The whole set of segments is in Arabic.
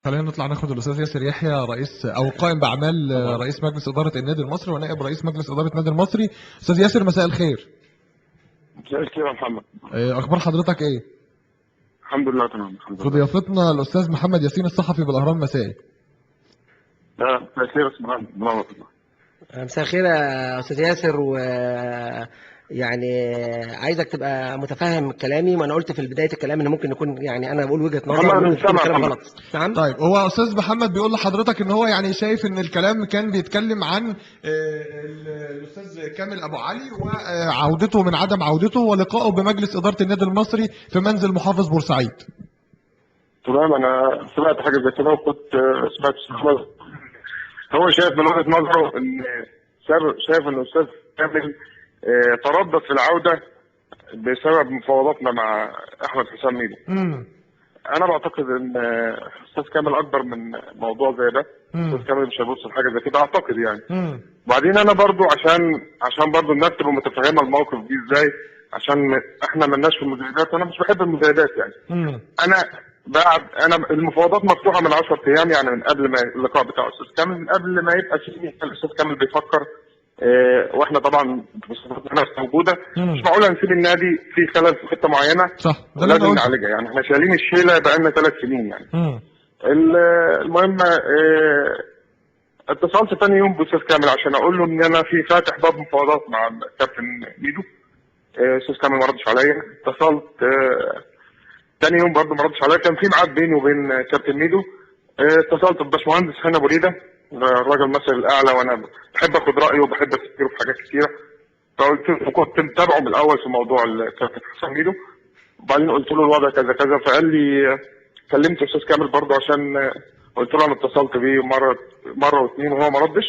خلينا نطلع ناخد الاستاذ ياسر يحيى رئيس او قائم باعمال رئيس مجلس اداره النادي المصري ونائب رئيس مجلس اداره النادي المصري. استاذ ياسر مساء الخير. مساء الخير يا محمد. اخبار حضرتك ايه؟ الحمد لله تمام الحمد في لله. ضيافتنا الاستاذ محمد ياسين الصحفي بالاهرام المسائي. مساء الخير يا اسماعيل. مساء الخير يا استاذ ياسر، و يعني عايزك تبقى متفهم كلامي، وانا قلت في بدايه الكلام ان ممكن يكون يعني انا بقول وجهه نظر محمد ممكن تكون سامع كلام محمد. غلط. نعم. طيب هو استاذ محمد بيقول لحضرتك ان هو يعني شايف ان الكلام كان بيتكلم عن الاستاذ كامل ابو علي وعودته من عدم عودته ولقائه بمجلس اداره النادي المصري في منزل محافظ بورسعيد. تمام، انا سمعت حاجه زي كده وكنت سمعت محمد. هو شايف من وجهه نظره ان شايف ان الاستاذ كامل تردد في العوده بسبب مفاوضاتنا مع احمد حسام ميدو. انا بعتقد ان استاذ كامل اكبر من موضوع زي ده. استاذ كامل مش هيبص لحاجه زي كده اعتقد يعني. وبعدين انا برضو عشان برضو الناس تبقى متفهمه الموقف دي ازاي، عشان احنا مالناش في المزايدات وانا مش بحب المزايدات يعني. انا المفاوضات مفتوحه من 10 ايام، يعني من قبل ما اللقاء بتاع الاستاذ كامل، من قبل ما يبقى في الاستاذ كامل بيفكر. واحنا طبعا الناس موجوده. مش معقول نسيب النادي في خلل في حته معينه. صح، ده لازم نعالجها يعني. احنا شايلين الشيله بقالنا 3 سنين يعني. المهم اتصلت ثاني يوم بالاستاذ كامل عشان اقول له ان انا في فاتح باب مفاوضات مع الكابتن ميدو. الاستاذ كامل ما ردش عليا. اتصلت ثاني يوم برضه ما ردش عليا. كان في ميعاد بيني وبين كابتن ميدو. اتصلت بباشمهندس هاني ابو ريده، الراجل المثل الاعلى، وانا بحب اخد رايه وبحب استشيره في حاجات كثيره. فقلت له كنت متابعه من الاول في موضوع الكابتن حسام ميدو، وبعدين قلت له الوضع كذا كذا. فقال لي كلمت الاستاذ كامل برضه عشان قلت له انا اتصلت بيه مره واثنين وهو ما ردش.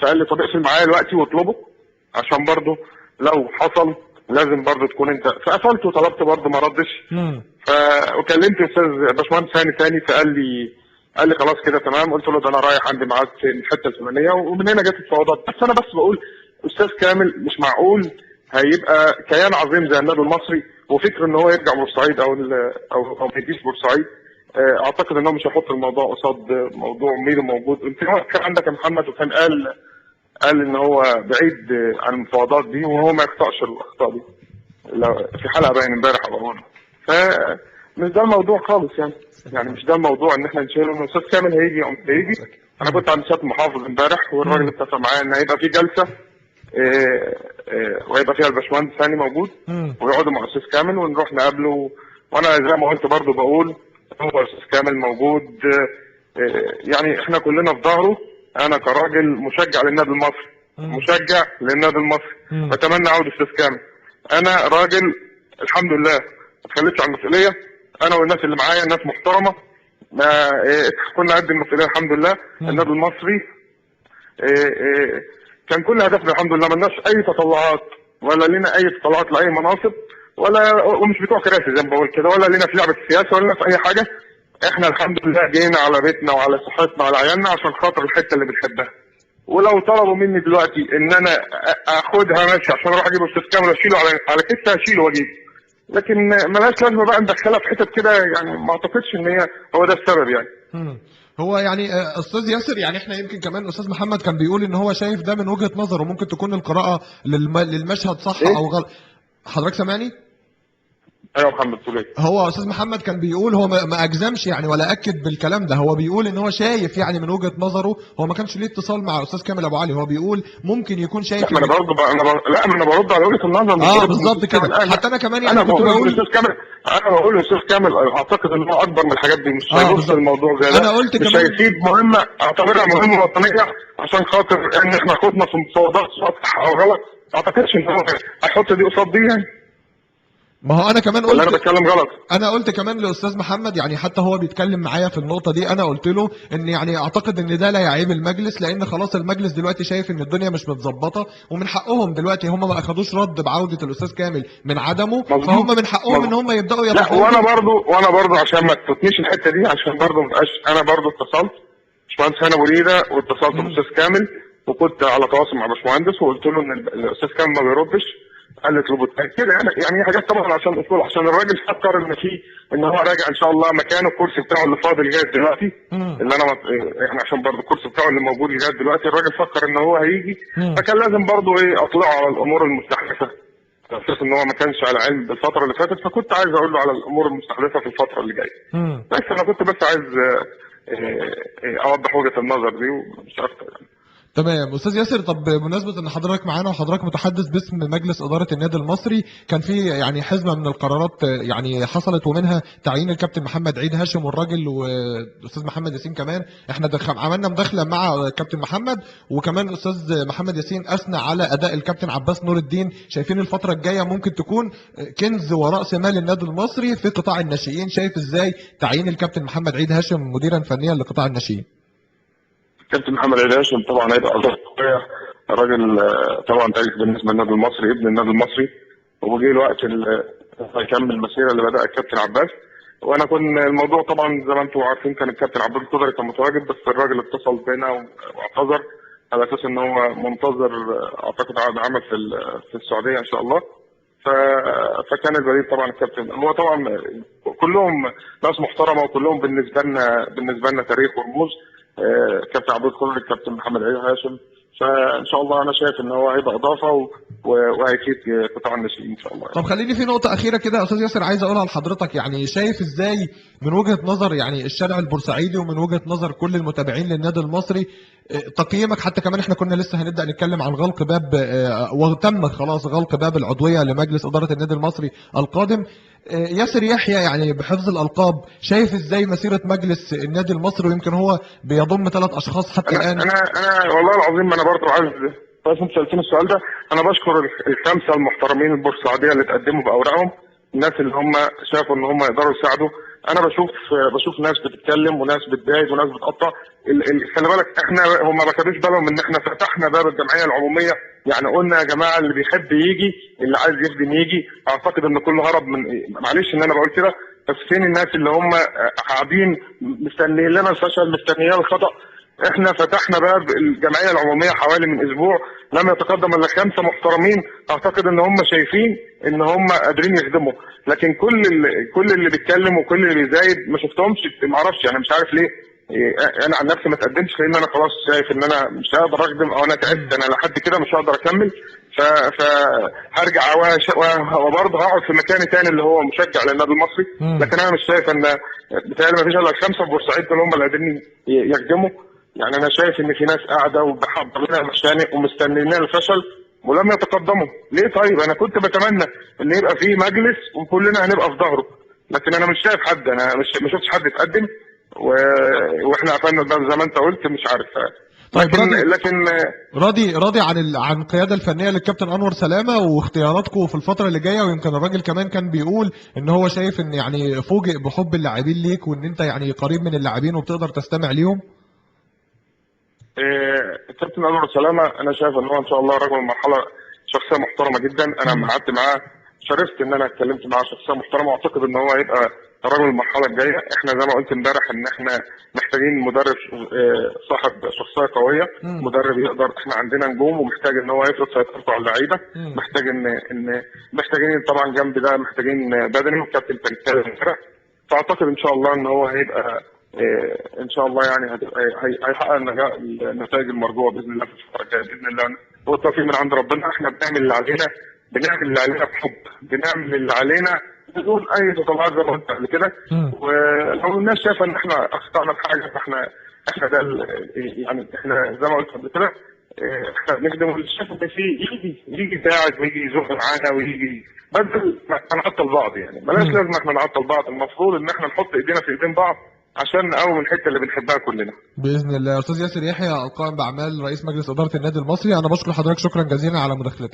فقال لي طب اقفل معايا دلوقتي واطلبه عشان برضه لو حصل لازم برضه تكون انت. فقفلت وطلبت برضه ما ردش. وكلمت الاستاذ باشمهندس هاني ثاني، قال لي خلاص كده تمام. قلت له ده انا رايح عندي ميعاد في الحته الفلانيه، ومن هنا جت الفوضات. بس انا بقول استاذ كامل مش معقول هيبقى كيان عظيم زي النادي المصري وفكر ان هو يرجع بورسعيد او ما يجيش بورسعيد. اعتقد ان هو مش هيحط الموضوع قصاد موضوع ميدو موجود. انت كان عندك يا محمد، وكان قال ان هو بعيد عن المفاوضات دي وهو ما يخطاش الاخطاء دي. في حلقه باين امبارح او مش ده الموضوع خالص يعني مش ده الموضوع ان احنا نشيله. ان الاستاذ كامل هيجي. انا كنت عند سياده المحافظ امبارح والراجل اتفق معايا ان هيبقى في جلسه وهيبقى فيها الباشمهندس ثاني موجود ويقعدوا مع الاستاذ كامل ونروح نقابله. وانا زي ما قلت برضه بقول هو الاستاذ كامل موجود. يعني احنا كلنا في ظهره. انا كراجل مشجع للنادي المصري بتمنى عوده الاستاذ كامل. انا راجل الحمد لله ما اتخليتش عن المسؤوليه. انا والناس اللي معايا ناس محترمه، ما كنا قد المسؤوليه الحمد لله. النادي المصري كان كل هدفنا الحمد لله، مالناش اي تطلعات ولا لنا اي تطلعات لاي مناصب ومش بتوع كراسي زي ما بقول كده، ولا لنا في لعبه السياسه ولا لنا في اي حاجه. احنا الحمد لله جينا على بيتنا وعلى صحتنا وعلى عيالنا عشان خاطر الحته اللي بنحبها. ولو طلبوا مني دلوقتي ان انا اخدها ماشي عشان اروح اجيب استاذ كامل واشيله على كتفي هشيله واجيبه، لكن ملهاش لازمه بقى ندخلها في حتت كده يعني. ما اعتقدش ان هو ده السبب يعني. هو يعني استاذ ياسر، يعني احنا يمكن كمان استاذ محمد كان بيقول ان هو شايف ده من وجهة نظره، ممكن تكون القراءة للمشهد صح او غلط. حضرتك سامعني؟ ايوه محمد سوليه. هو استاذ محمد كان بيقول، هو ما اجزمش يعني ولا اكد بالكلام ده، هو بيقول ان هو شايف يعني من وجهة نظره، هو ما كانش ليه اتصال مع الاستاذ كامل ابو علي، هو بيقول ممكن يكون شايف. لا انا برضه لا انا برد على وجهه النظر. بالظبط كده. حتى انا كمان يعني انا كنت بقول الاستاذ كامل، اعتقد ان هو اكبر من الحاجات دي. مش هيبص الموضوع زي ده. انا قلت مش كمان هيسيب مهمه اعتبرها مهمه وطنيه عشان خاطر ان احنا خدنا في مفاوضات صح او غلط. ما اعتقدش ان هو هيحط دي قصاد دي يعني. ما هو انا كمان قلت، ولا انا بتكلم غلط؟ انا قلت كمان لاستاذ محمد، يعني حتى هو بيتكلم معايا في النقطه دي، انا قلت له ان يعني اعتقد ان ده لا يعيب المجلس، لان خلاص المجلس دلوقتي شايف ان الدنيا مش متظبطه، ومن حقهم دلوقتي هم ما اخدوش رد بعوده الاستاذ كامل من عدمه، فهم من حقهم ان هم يبداوا يتفاوضوا. لا وانا برضو عشان ما تفوتنيش الحته دي، عشان برضو ما تبقاش. انا برضو اتصلت باشمهندس هاني ابو ريده واتصلت بالاستاذ كامل، وكنت على تواصل مع باشمهندس وقلت له ان الاستاذ كامل ما بيردش. قال لي اطلبوا التاني كده يعني حاجات طبعا عشان اصول، عشان الراجل فكر ان هو راجع ان شاء الله مكانه الكرسي بتاعه اللي فاضل لغايه دلوقتي، اللي انا يعني عشان برضه الكرسي بتاعه اللي موجود لغايه دلوقتي الراجل فكر ان هو هيجي، فكان لازم برضه اطلعه على الامور المستحدثه، على اساس ان هو ما كانش على علم بالفتره اللي فاتت، فكنت عايز اقول له على الامور المستحدثه في الفتره اللي جايه. بس انا كنت بس عايز اوضح وجهه النظر دي ومش اكتر يعني. تمام استاذ ياسر. طب بمناسبه ان حضرتك معانا وحضرتك متحدث باسم مجلس اداره النادي المصري، كان في يعني حزمه من القرارات يعني حصلت، ومنها تعيين الكابتن محمد عيد هاشم والراجل والاستاذ محمد ياسين كمان. احنا عملنا مداخله مع كابتن محمد، وكمان الاستاذ محمد ياسين اثنى على اداء الكابتن عباس نور الدين. شايفين الفتره الجايه ممكن تكون كنز وراس مال النادي المصري في قطاع الناشئين. شايف ازاي تعيين الكابتن محمد عيد هاشم مديرا فنيا لقطاع الناشئين؟ كابتن محمد عيد هاشم طبعا هيبقى راجل طبعا تاريخ بالنسبه للنادي المصري، ابن النادي المصري، وجه الوقت اللي هيكمل المسيره اللي بدأ الكابتن عباس. وانا كنت الموضوع طبعا زي ما انتم عارفين كان الكابتن عباس الخضري كان متواجد، بس الراجل اتصل بينا واعتذر على اساس ان هو منتظر اعتقد عقد عمل في السعوديه ان شاء الله. فكان البديل طبعا الكابتن، هو طبعا كلهم ناس محترمه وكلهم بالنسبه لنا تاريخ ورموز. كابتن عبد الخضري، الكابتن محمد عيد هاشم، فان شاء الله انا شايف ان هو هيبقى اضافه وهيفيد قطاع الناشئين ان شاء الله. طب خليني في نقطه اخيره كده يا استاذ ياسر عايز اقولها لحضرتك، يعني شايف ازاي من وجهه نظر يعني الشارع البورسعيدي ومن وجهه نظر كل المتابعين للنادي المصري تقييمك، حتى كمان احنا كنا لسه هنبدا نتكلم عن غلق باب وتم خلاص غلق باب العضويه لمجلس اداره النادي المصري القادم. ياسر يحيى يعني بحفظ الالقاب، شايف ازاي مسيره مجلس النادي المصري، ويمكن هو بيضم 3 اشخاص حتى الان. انا والله العظيم انا برضه عايز بس انت سالتني السؤال ده، انا بشكر الخمسه المحترمين البورسعيديه اللي تقدموا باوراقهم، الناس اللي هم شافوا ان هم يقدروا يساعدوا. انا بشوف ناس بتتكلم وناس بتجاهد وناس بتقطع. خلي بالك احنا هم ما خدوش بالهم ان احنا فتحنا باب الجمعيه العموميه، يعني قلنا يا جماعه اللي بيحب يجي، اللي عايز يخدم يجي. اعتقد ان كله هرب من، معلش ان انا بقول كده، بس فين الناس اللي هم قاعدين مستنيين لنا الفشل، مستنيين الخطا؟ احنا فتحنا باب الجمعيه العموميه حوالي من اسبوع، لم يتقدم الا 5 محترمين. اعتقد ان هم شايفين ان هم قادرين يخدموا، لكن كل اللي بيتكلم وكل اللي بيزايد ما شفتهمش، ما اعرفش يعني، مش عارف ليه. انا عن نفسي ما تقدمش لان انا خلاص شايف ان انا مش هقدر اخدم، او انا تعبت، انا لحد كده مش هقدر اكمل. فهرجع وبرضه هقعد في مكاني تاني اللي هو مشجع للنادي المصري. لكن انا مش شايف ان بتهيألي ما فيش الا 5 في بورسعيد دول هم اللي قادرين يخدموا. يعني انا شايف ان في ناس قاعده وبحضر لنا مشانق ومستنيين الفشل ولم يتقدموا. ليه طيب؟ انا كنت بتمنى ان يبقى في مجلس وكلنا هنبقى في ظهره، لكن انا مش شايف حد، انا ما شفتش حد يتقدم واحنا قفلنا الباب زي ما انت قلت، مش عارف. طيب لكن راضي عن القياده الفنيه للكابتن انور سلامه واختياراتكم في الفتره اللي جايه، ويمكن الراجل كمان كان بيقول ان هو شايف ان يعني فوجئ بحب اللاعبين ليك، وان انت يعني قريب من اللاعبين وبتقدر تستمع ليهم. الكابتن انور سلامه انا شايف ان هو ان شاء الله رجل مرحله، شخصيه محترمه جدا. انا قعدت معاه، شرفت ان انا اتكلمت معاه، شخصيه محترمه، واعتقد ان هو هيبقى رجل المرحله الجايه. احنا زي ما قلت امبارح ان احنا محتاجين مدرب صاحب شخصيه قويه، مدرب يقدر، احنا عندنا نجوم ومحتاج ان هو يفرض سيطرته على اللعيبه، محتاج ان محتاجين طبعا جنب ده محتاجين بدني، والكابتن كان اتكلم امبارح. فاعتقد ان شاء الله ان هو هيبقى ان شاء الله يعني هيحقق النتائج المرجوه باذن الله في الفتره الجايه باذن الله. هو التوفيق من عند ربنا، احنا بنعمل اللي علينا، بنعمل اللي علينا بحب، بنعمل اللي علينا بدون اي تطلعات زي ما قلت قبل كده. ولو الناس شايفه ان احنا اخطانا في حاجه، فاحنا ده يعني احنا زي ما قلت قبل كده احنا بنخدم، واللي شايف ان في يجي يساعد ويجي يزق معانا ويجي، بدل ما نعطل بعض. يعني بلاش لازم احنا نعطل بعض، المفروض ان احنا نحط ايدينا في ايدين بعض عشان نقوم الحته اللي بنحبها كلنا باذن الله. استاذ ياسر يحيى القائم باعمال رئيس مجلس اداره النادي المصري، انا بشكر حضرتك شكرا جزيلا على مداخلتك.